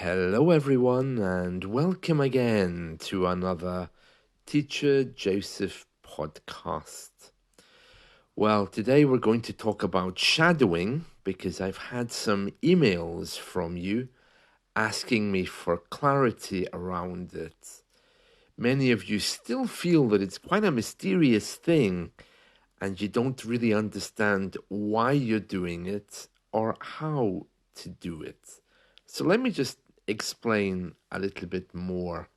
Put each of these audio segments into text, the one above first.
Hello, everyone, and welcome again to another Teacher Joseph podcast. Well, today we're going to talk about shadowing because I've had some emails from you asking me for clarity around it. Many of you still feel that it's quite a mysterious thing and you don't really understand why you're doing it or how to do it. So let me just explain a little bit more.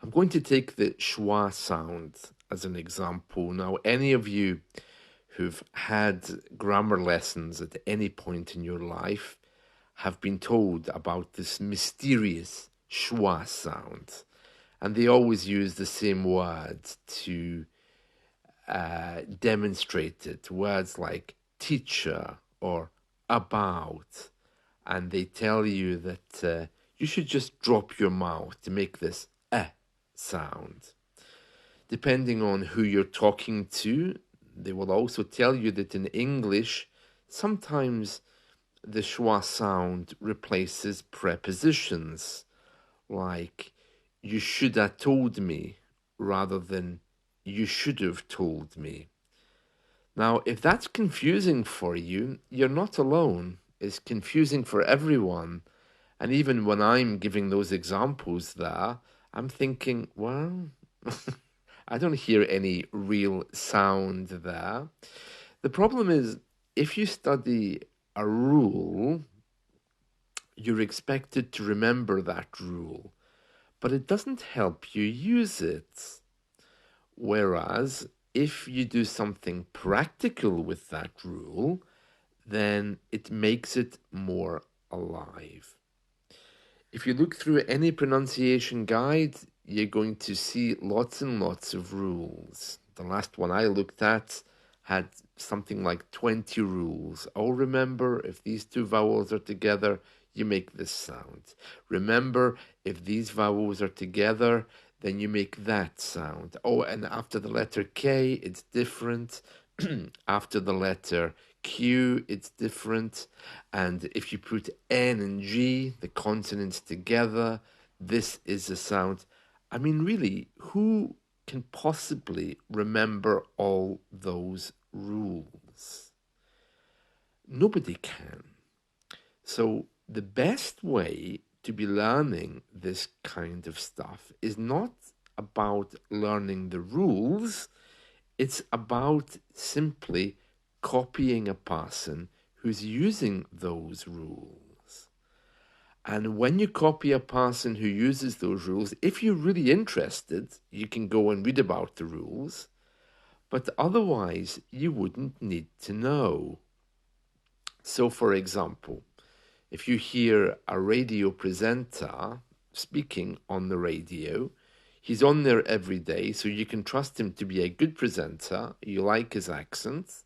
I'm going to take the schwa sound as an example. Now, any of you who've had grammar lessons at any point in your life have been told about this mysterious schwa sound. And they always use the same word to demonstrate it. Words like teacher or about. And they tell you that you should just drop your mouth to make this sound. Depending on who you're talking to, they will also tell you that in English, sometimes the schwa sound replaces prepositions, like you should have told me rather than you should have told me. Now, if that's confusing for you, you're not alone. It's confusing for everyone. And even when I'm giving those examples there, I'm thinking, well, I don't hear any real sound there. The problem is, if you study a rule, you're expected to remember that rule, but it doesn't help you use it. Whereas, if you do something practical with that rule, then it makes it more alive. If you look through any pronunciation guide, you're going to see lots and lots of rules. The last one I looked at had something like 20 rules. Oh, remember, if these two vowels are together, you make this sound. Remember, if these vowels are together, then you make that sound. Oh, and after the letter K, it's different. After the letter Q, it's different. And if you put N and G, the consonants together, this is a sound. I mean, really, who can possibly remember all those rules? Nobody can. So the best way to be learning this kind of stuff is not about learning the rules, it's about simply copying a person who's using those rules. And when you copy a person who uses those rules, if you're really interested, you can go and read about the rules, but otherwise you wouldn't need to know. So, for example, if you hear a radio presenter speaking on the radio, he's on there every day, so you can trust him to be a good presenter. You like his accent.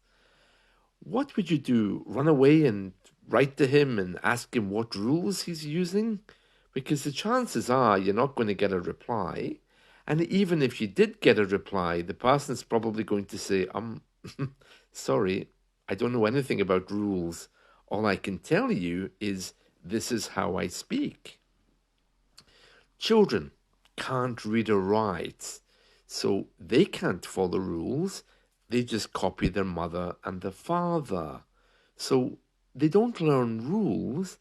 What would you do? Run away and write to him and ask him what rules he's using? Because the chances are you're not going to get a reply. And even if you did get a reply, the person's probably going to say, sorry, I don't know anything about rules. All I can tell you is this is how I speak. Children can't read or write, so they can't follow rules. They just copy their mother and their father. So they don't learn rules,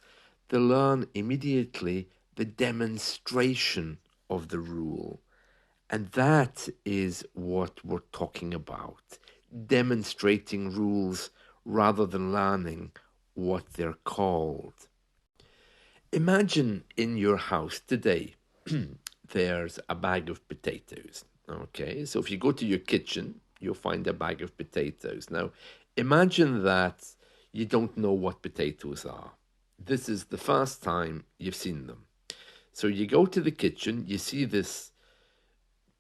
they learn immediately the demonstration of the rule. And that is what we're talking about. Demonstrating rules rather than learning what they're called. Imagine in your house today, there's a bag of potatoes. Okay, so if you go to your kitchen, you'll find a bag of potatoes. Now, imagine that you don't know what potatoes are. This is the first time you've seen them. So you go to the kitchen, you see this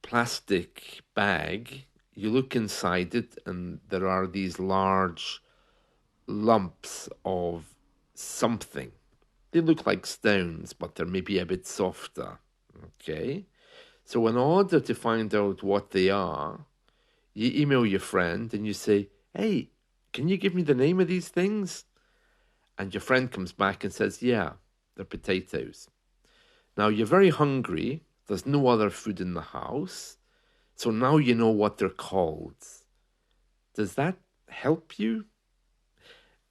plastic bag, you look inside it, and there are these large lumps of something. They look like stones, but they're maybe a bit softer. Okay? So, in order to find out what they are, you email your friend and you say, hey, can you give me the name of these things? And your friend comes back and says, yeah. They're potatoes. Now you're very hungry. There's no other food in the house. So now you know what they're called. Does that help you?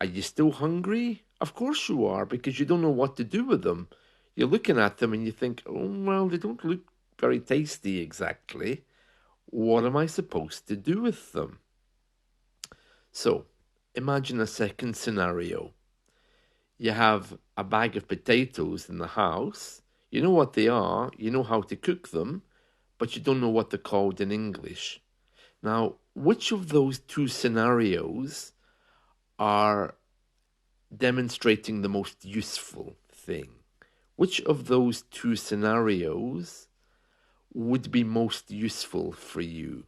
Are you still hungry? Of course you are, because you don't know what to do with them. You're looking at them and you think, oh, well, they don't look very tasty exactly. What am I supposed to do with them? So, imagine a second scenario. You have a bag of potatoes in the house. You know what they are, you know how to cook them, but you don't know what they're called in English. Now, which of those two scenarios are demonstrating the most useful thing? Which of those two scenarios would be most useful for you?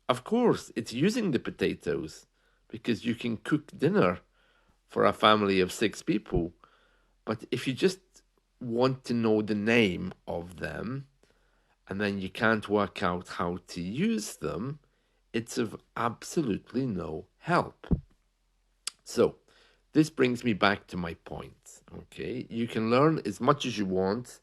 Of course, it's using the potatoes, because you can cook dinner for a family of 6 people. But if you just want to know the name of them and then you can't work out how to use them, it's of absolutely no help. So, this brings me back to my point. Okay, you can learn as much as you want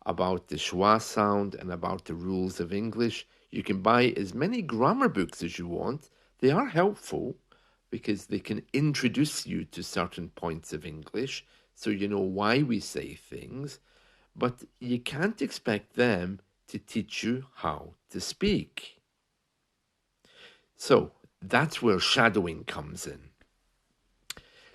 about the schwa sound and about the rules of English. You can buy as many grammar books as you want. They are helpful because they can introduce you to certain points of English so you know why we say things, but you can't expect them to teach you how to speak. So that's where shadowing comes in.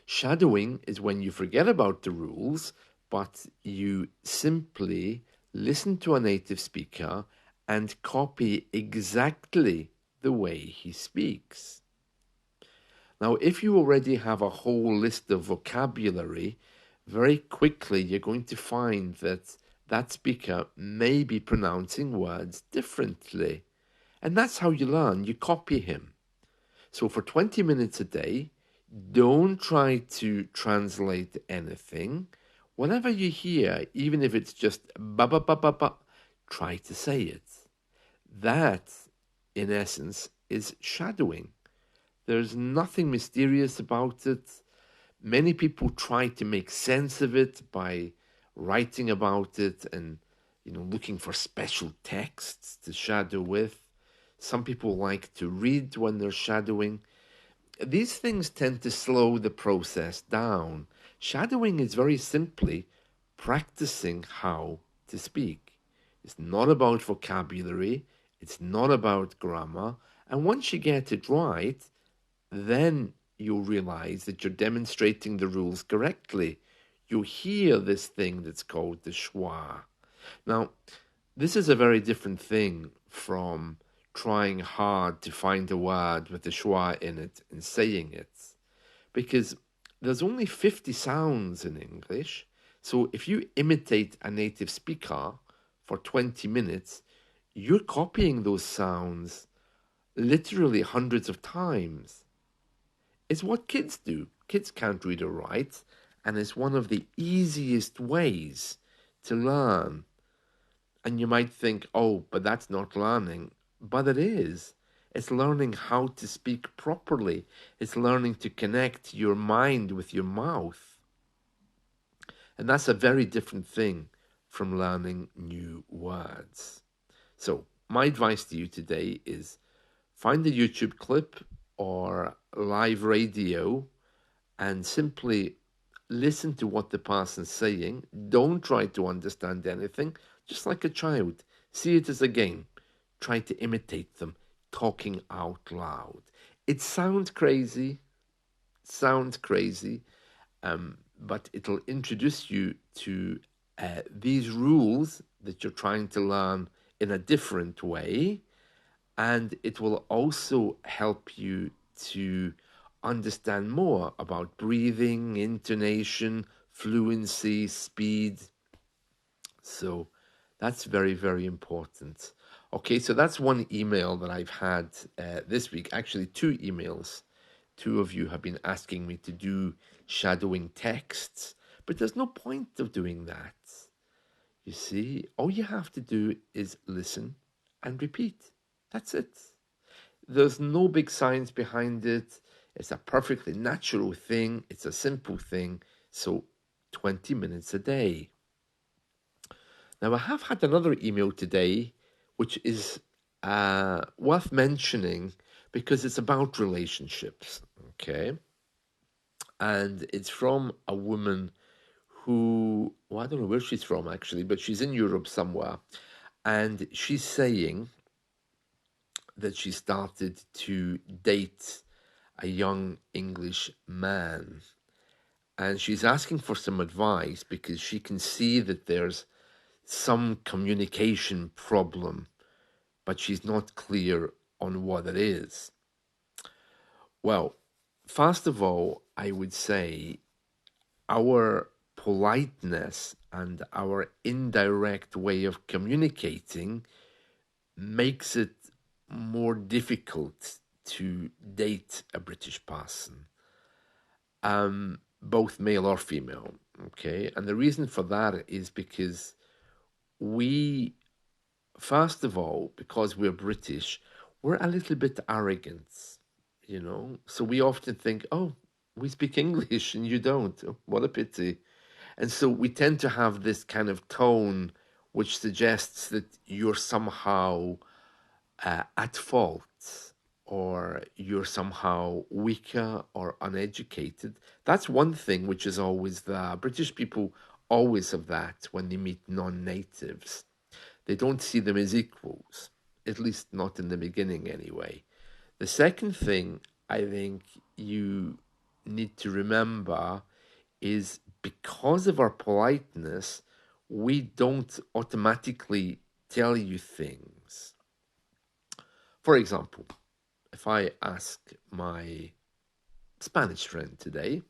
Shadowing is when you forget about the rules, but you simply listen to a native speaker and copy exactly the way he speaks. Now, if you already have a whole list of vocabulary, very quickly you're going to find that that speaker may be pronouncing words differently. And that's how you learn. You copy him. So for 20 minutes a day, don't try to translate anything. Whatever you hear, even if it's just ba ba ba ba ba, try to say it. That, in essence, is shadowing. There's nothing mysterious about it. Many people try to make sense of it by writing about it and looking for special texts to shadow with. Some people like to read when they're shadowing. These things tend to slow the process down. Shadowing is very simply practicing how to speak. It's not about vocabulary, it's not about grammar, and once you get it right, then you'll realize that you're demonstrating the rules correctly. You hear this thing that's called the schwa. Now, this is a very different thing from trying hard to find a word with the schwa in it and saying it, because there's only 50 sounds in English. So if you imitate a native speaker for 20 minutes, you're copying those sounds literally hundreds of times. It's what kids do. Kids can't read or write, and it's one of the easiest ways to learn. And you might think, oh, but that's not learning. But it is. It's learning how to speak properly. It's learning to connect your mind with your mouth. And that's a very different thing from learning new words. So, my advice to you today is find a YouTube clip or live radio and simply listen to what the person's saying. Don't try to understand anything, just like a child. See it as a game. Try to imitate them talking out loud. It sounds crazy, but it'll introduce you to these rules that you're trying to learn in a different way, and it will also help you to understand more about breathing, intonation, fluency, speed. So that's very, very important. Okay, so that's one email that I've had this week. Actually, two emails. Two of you have been asking me to do shadowing texts, but there's no point of doing that. You see, all you have to do is listen and repeat. That's it. There's no big science behind it. It's a perfectly natural thing. It's a simple thing. So 20 minutes a day. Now, I have had another email today, which is worth mentioning because it's about relationships, okay? And it's from a woman who, well, I don't know where she's from actually, but she's in Europe somewhere. And she's saying that she started to date a young English man. And she's asking for some advice because she can see that there's some communication problem, but she's not clear on what it is. Well, first of all, I would say our politeness and our indirect way of communicating makes it more difficult to date a British person, both male or female. Okay, and the reason for that is because we, first of all, because we're British, we're a little bit arrogant, you know. So we often think, oh, we speak English and you don't. Oh, what a pity. And so we tend to have this kind of tone which suggests that you're somehow at fault or you're somehow weaker or uneducated. That's one thing which is always there. British people always have that when they meet non natives. They don't see them as equals, at least not in the beginning anyway. The second thing I think you need to remember is because of our politeness, we don't automatically tell you things. For example, if I ask my Spanish friend today,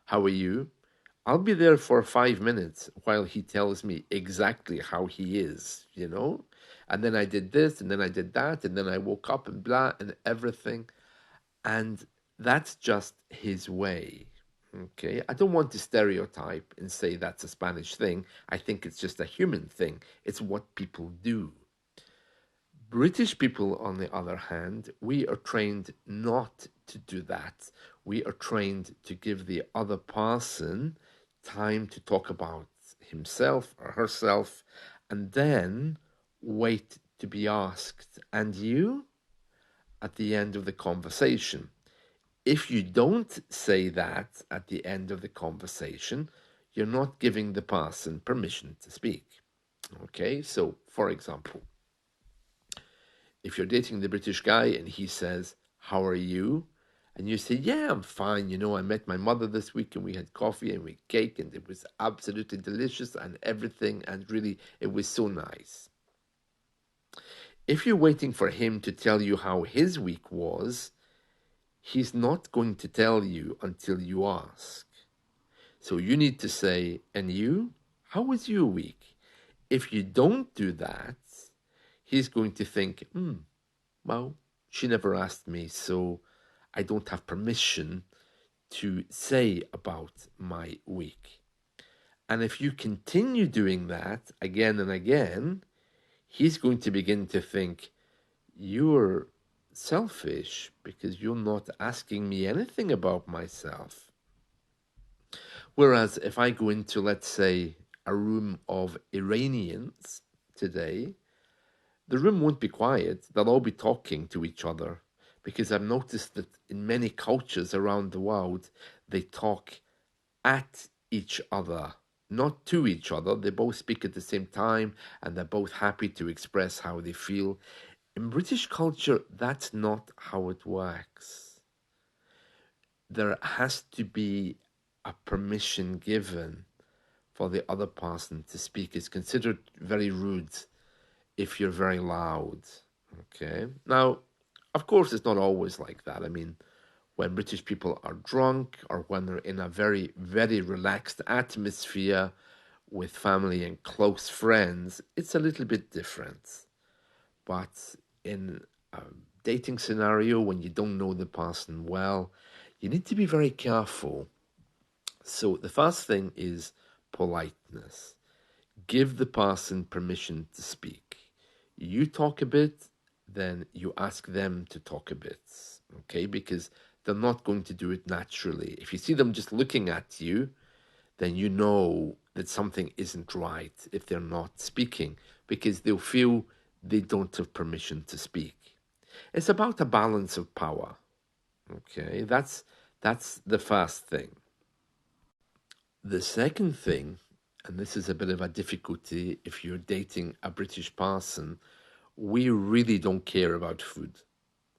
how are you? I'll be there for 5 minutes while he tells me exactly how he is, you know? And then I did this, and then I did that, and then I woke up and blah, and everything. And that's just his way. Okay. I don't want to stereotype and say that's a Spanish thing. I think it's just a human thing. It's what people do. British people, on the other hand, we are trained not to do that. We are trained to give the other person time to talk about himself or herself and then wait to be asked. And you? At the end of the conversation. If you don't say that at the end of the conversation, you're not giving the person permission to speak. Okay, so for example, if you're dating the British guy and he says, how are you? And you say, yeah, I'm fine. You know, I met my mother this week and we had coffee and we had cake and it was absolutely delicious and everything. And really, it was so nice. If you're waiting for him to tell you how his week was, he's not going to tell you until you ask. So you need to say, and you? How was your week? If you don't do that, he's going to think, well, she never asked me, so I don't have permission to say about my week. And if you continue doing that again and again, he's going to begin to think, you're selfish because you're not asking me anything about myself. Whereas if I go into, let's say, a room of Iranians today, the room won't be quiet. They'll all be talking to each other because I've noticed that in many cultures around the world, they talk at each other, not to each other. They both speak at the same time and they're both happy to express how they feel. In British culture, that's not how it works. There has to be a permission given for the other person to speak. It's considered very rude if you're very loud. Okay. Now, of course, it's not always like that. I mean, when British people are drunk or when they're in a very, very relaxed atmosphere with family and close friends, it's a little bit different. But in a dating scenario, when you don't know the person well, you need to be very careful. So the first thing is politeness. Give the person permission to speak. You talk a bit, then you ask them to talk a bit, okay? Because they're not going to do it naturally. If you see them just looking at you, then you know that something isn't right if they're not speaking, because they'll feel they don't have permission to speak. It's about a balance of power. Okay, that's the first thing. The second thing, and this is a bit of a difficulty if you're dating a British person, we really don't care about food.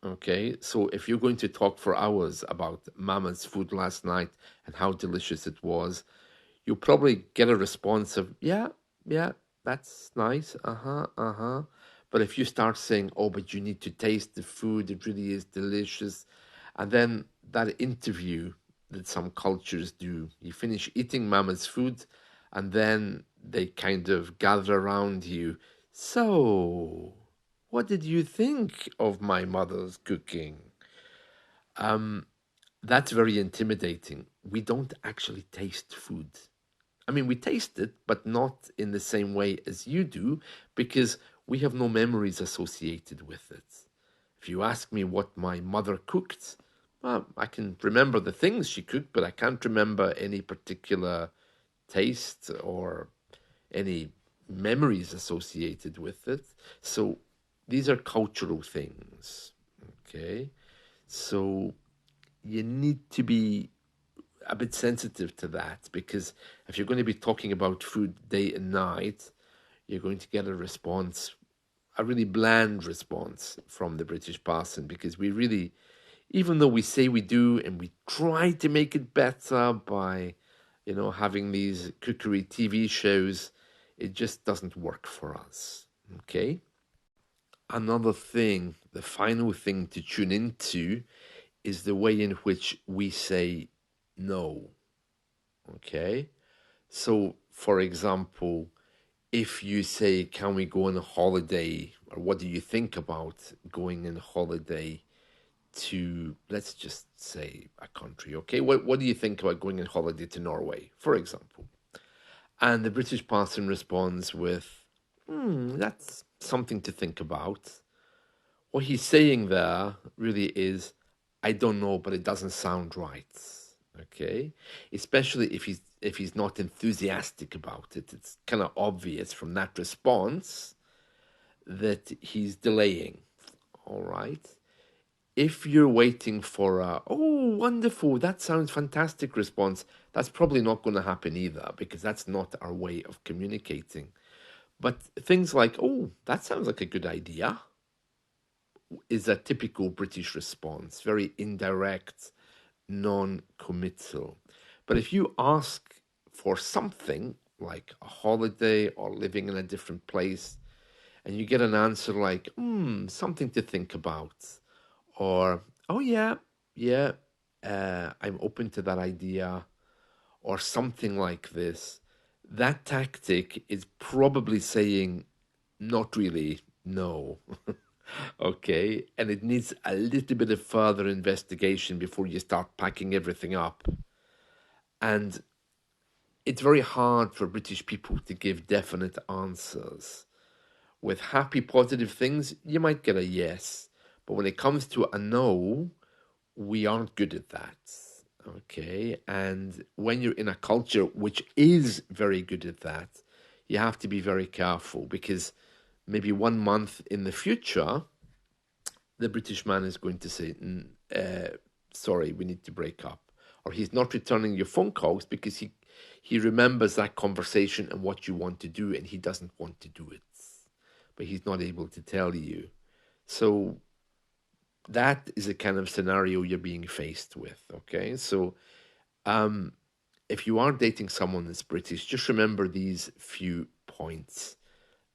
Okay, so if you're going to talk for hours about Mama's food last night and how delicious it was, you'll probably get a response of, yeah, yeah, that's nice, uh-huh, uh-huh. But if you start saying, oh, but you need to taste the food, it really is delicious, and then that interview that some cultures do, you finish eating Mama's food, and then they kind of gather around you. So, what did you think of my mother's cooking? Um, that's very intimidating. We don't actually taste food. I mean, we taste it, but not in the same way as you do, because we have no memories associated with it. If you ask me what my mother cooked, well, I can remember the things she cooked, but I can't remember any particular taste or any memories associated with it. So these are cultural things. Okay. So you need to be a bit sensitive to that, because if you're going to be talking about food day and night, you're going to get a response, a really bland response from the British person, because we really, even though we say we do and we try to make it better by, having these cookery TV shows, it just doesn't work for us. Okay? Another thing, the final thing to tune into is the way in which we say no. Okay? So, for example, if you say, can we go on a holiday, or what do you think about going on holiday to, let's just say, a country, okay? What do you think about going on holiday to Norway, for example? And the British person responds with, that's something to think about. What he's saying there really is, I don't know, but it doesn't sound right. Okay, especially if he's not enthusiastic about it. It's kind of obvious from that response that he's delaying. All right. If you're waiting for a, oh, wonderful, that sounds fantastic response, that's probably not going to happen either, because that's not our way of communicating. But things like, oh, that sounds like a good idea, is a typical British response, very indirect, non committal. But if you ask for something like a holiday or living in a different place, and you get an answer like, something to think about, or, oh, yeah, yeah, I'm open to that idea, or something like this, that tactic is probably saying, not really, no. Okay, and it needs a little bit of further investigation before you start packing everything up. And it's very hard for British people to give definite answers. With happy, positive things, you might get a yes. But when it comes to a no, we aren't good at that. Okay, and when you're in a culture which is very good at that, you have to be very careful, because maybe 1 month in the future, the British man is going to say, sorry, we need to break up. Or he's not returning your phone calls because he remembers that conversation and what you want to do, and he doesn't want to do it. But he's not able to tell you. So that is a kind of scenario you're being faced with, okay? So if you are dating someone that's British, just remember these few points.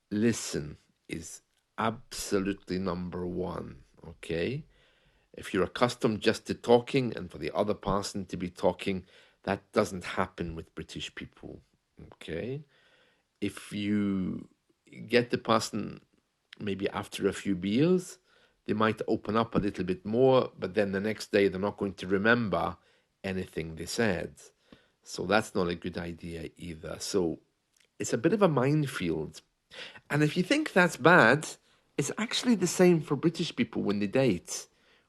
Listen is absolutely number one, okay? If you're accustomed just to talking and for the other person to be talking, that doesn't happen with British people, okay? If you get the person maybe after a few beers, they might open up a little bit more, but then the next day they're not going to remember anything they said. So that's not a good idea either. So it's a bit of a minefield. And if you think that's bad, it's actually the same for British people when they date.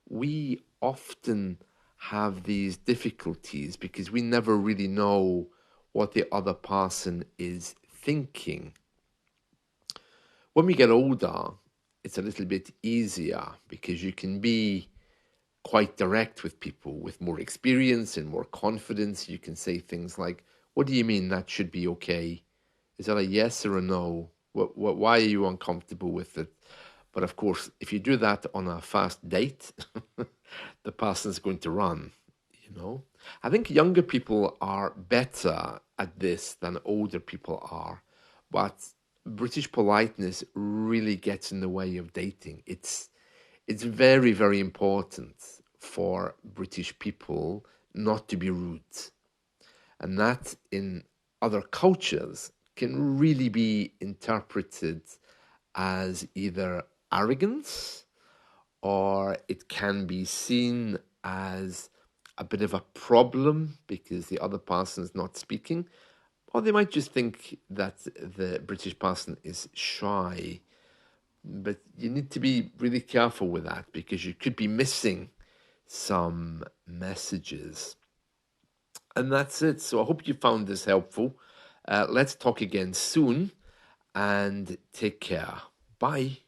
We often have these difficulties because we never really know what the other person is thinking. When we get older, it's a little bit easier because you can be quite direct with people with more experience and more confidence. You can say things like, "What do you mean that should be okay? Is that a yes or a no? Why are you uncomfortable with it?" But of course, if you do that on a fast date, the person's going to run, you know? I think younger people are better at this than older people are, but British politeness really gets in the way of dating. It's very, very important for British people not to be rude. And that in other cultures can really be interpreted as either arrogance, or it can be seen as a bit of a problem because the other person is not speaking, or they might just think that the British person is shy. But you need to be really careful with that because you could be missing some messages. And that's it. So I hope you found this helpful. Let's talk again soon and take care. Bye.